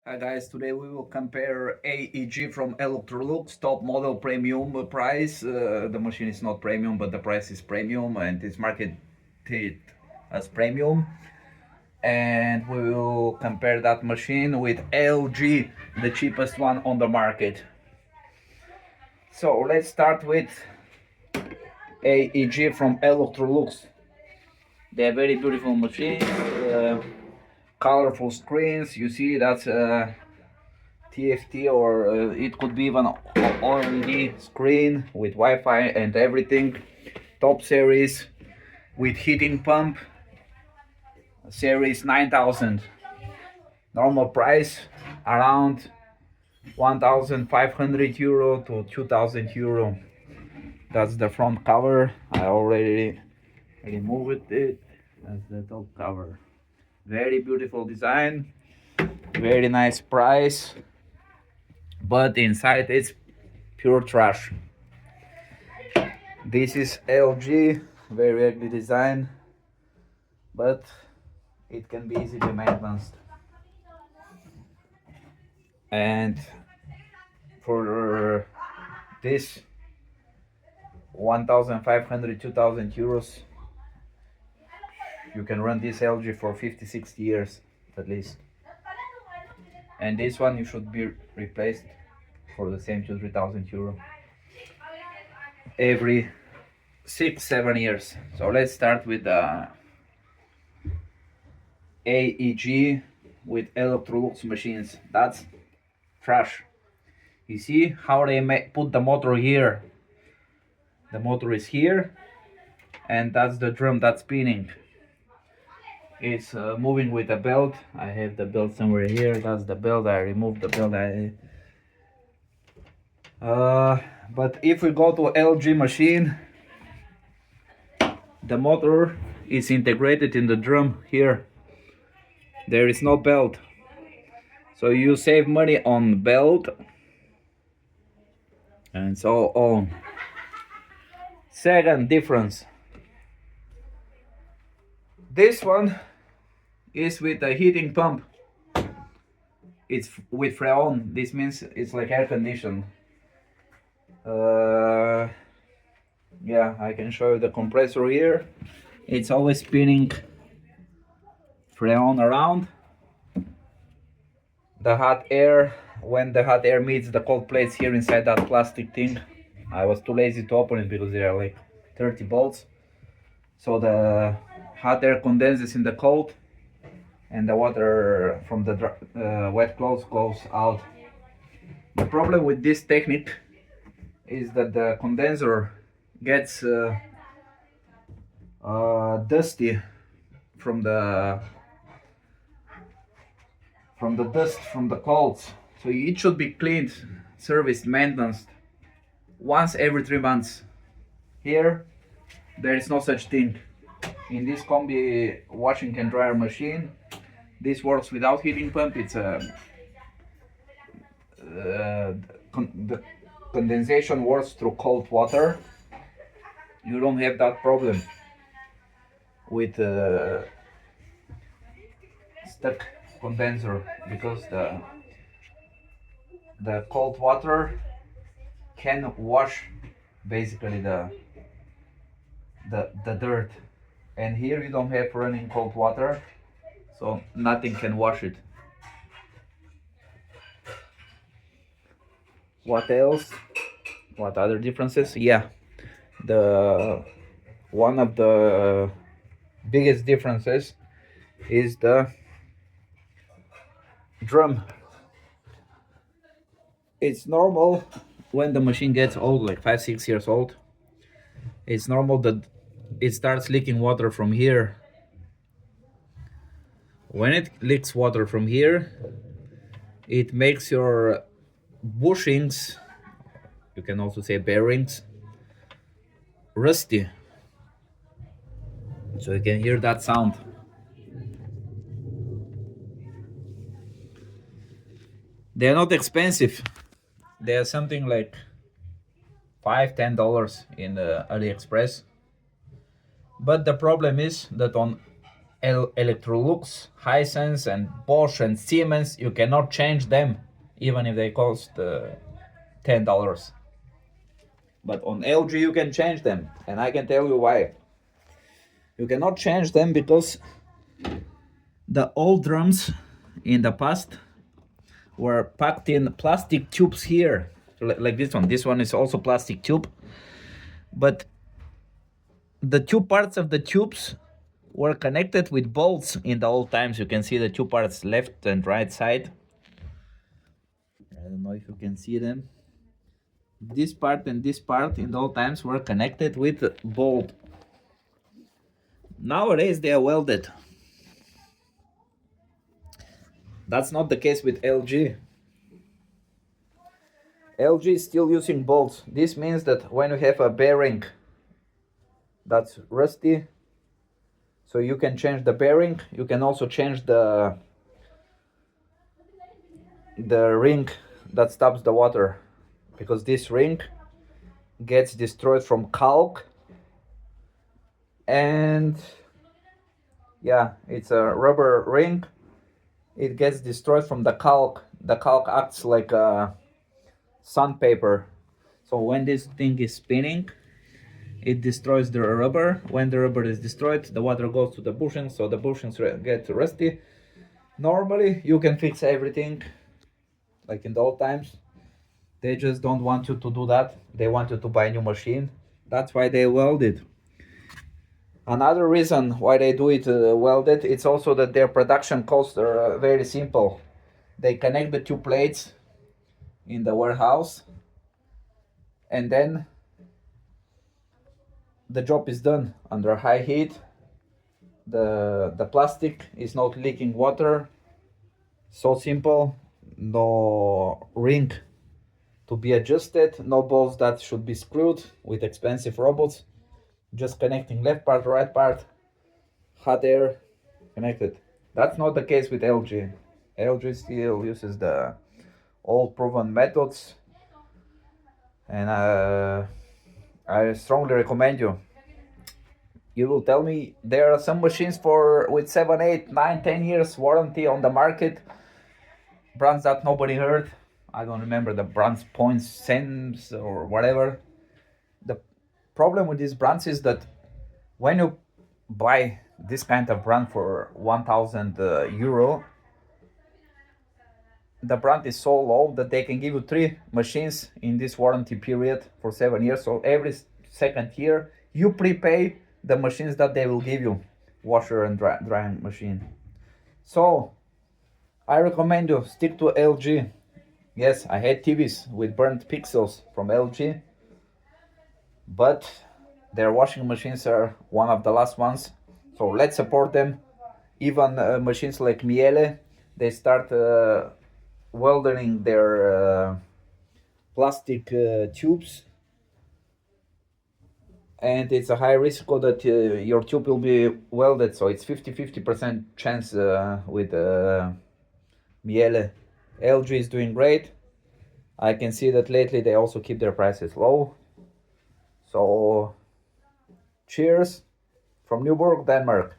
Hi guys, today we will compare AEG from Electrolux, top model premium price. The machine is not premium, but the price is premium and it's marketed as premium. And we will compare that machine with LG, the cheapest one on the market. So let's start with AEG from Electrolux. They're very beautiful machine, colorful screens. You see that's TFT, or it could be even OLED screen with Wi-Fi and everything. Top series with heating pump, series 9000. Normal price around 1,500 euro to 2,000 euro. That's the front cover. I already removed it. That's the top cover. Very beautiful design, very nice price, but inside it's pure trash. This is LG, very ugly design, but it can be easily maintained. And for this 1,500, 2,000 euros, you can run this LG for 50, 60 years at least. And this one you should be replaced for the same 2, 3,000 euro every 6, 7 years. So let's start with the AEG with Electrolux machines. That's trash. You see how they put the motor here. The motor is here, and that's the drum that's spinning. It's moving with a belt. I have the belt somewhere here. That's the belt. I removed the belt. But if we go to LG machine, the motor is integrated in the drum here. There is no belt, so you save money on belt and so on. Second difference, this one is with a heating pump. It's with Freon. This means it's like air conditioned. Yeah, I can show you the compressor here. It's always spinning Freon around. The hot air, when the hot air meets the cold plates here inside that plastic thing, I was too lazy to open it because there are like 30 bolts. So the hot air condenses in the cold, and the water from the wet clothes goes out. The problem with this technique is that the condenser gets dusty from the dust from the colds. So it should be cleaned, serviced, maintenance once every 3 months. Here there is no such thing. In this combi washing and dryer machine, this works without heating pump. It's a the condensation works through cold water. You don't have that problem with stuck condenser because the cold water can wash basically the dirt, and here you don't have running cold water, so nothing can wash it. What else? What other differences? Yeah, the one of the biggest differences is the drum. It's normal when the machine gets old, like 5, 6 years old. It's normal that it starts leaking water from here. When it leaks water from here, it makes your bushings, you can also say bearings, rusty. So you can hear that sound. They're not expensive. They are something like $5, $10 in AliExpress. But the problem is that on Electrolux, Hisense, and Bosch and Siemens, you cannot change them, even if they cost $10. But on LG you can change them, and I can tell you why. You cannot change them because the old drums in the past were packed in plastic tubes here, like this one. This one is also plastic tube, but the two parts of the tubes were connected with bolts in the old times. You can see the two parts, left and right side. I don't know if you can see them. This part and this part in the old times were connected with bolt. Nowadays they are welded. That's not the case with LG. LG is still using bolts. This means that when you have a bearing that's rusty, so you can change the bearing, you can also change the ring that stops the water, because this ring gets destroyed from caulk, and yeah, it's a rubber ring. It gets destroyed from the caulk. The caulk acts like a sandpaper, so when this thing is spinning, it destroys the rubber. When the rubber is destroyed, the water goes to the bushings, so the bushings get rusty. Normally you can fix everything like in the old times. They just don't want you to do that. They want you to buy a new machine. That's why they weld it. Another reason why they do it welded, it's also that their production costs are very simple. They connect the two plates in the warehouse, and then the job is done under high heat. The plastic is not leaking water. So simple. No ring to be adjusted, no bolts that should be screwed with expensive robots. Just connecting left part, right part, hot air, connected. That's not the case with LG. LG still uses the old proven methods, and I strongly recommend you. You will tell me there are some machines with 7, 8, 9, 10 years warranty on the market. Brands that nobody heard. I don't remember the brands, Points, Sense, or whatever. The problem with these brands is that when you buy this kind of brand for 1,000 euro, the brand is so low that they can give you 3 machines in this warranty period for 7 years. So every second year you prepay the machines that they will give you, washer and drying machine. So I recommend you stick to LG. Yes, I had TVs with burnt pixels from LG, but their washing machines are one of the last ones. So let's support them. Even machines like Miele, they start welding their plastic tubes, and it's a high risk that your tube will be welded, so it's 50% chance with Miele. LG is doing great. I can see that lately they also keep their prices low. So cheers from Newburgh, Denmark.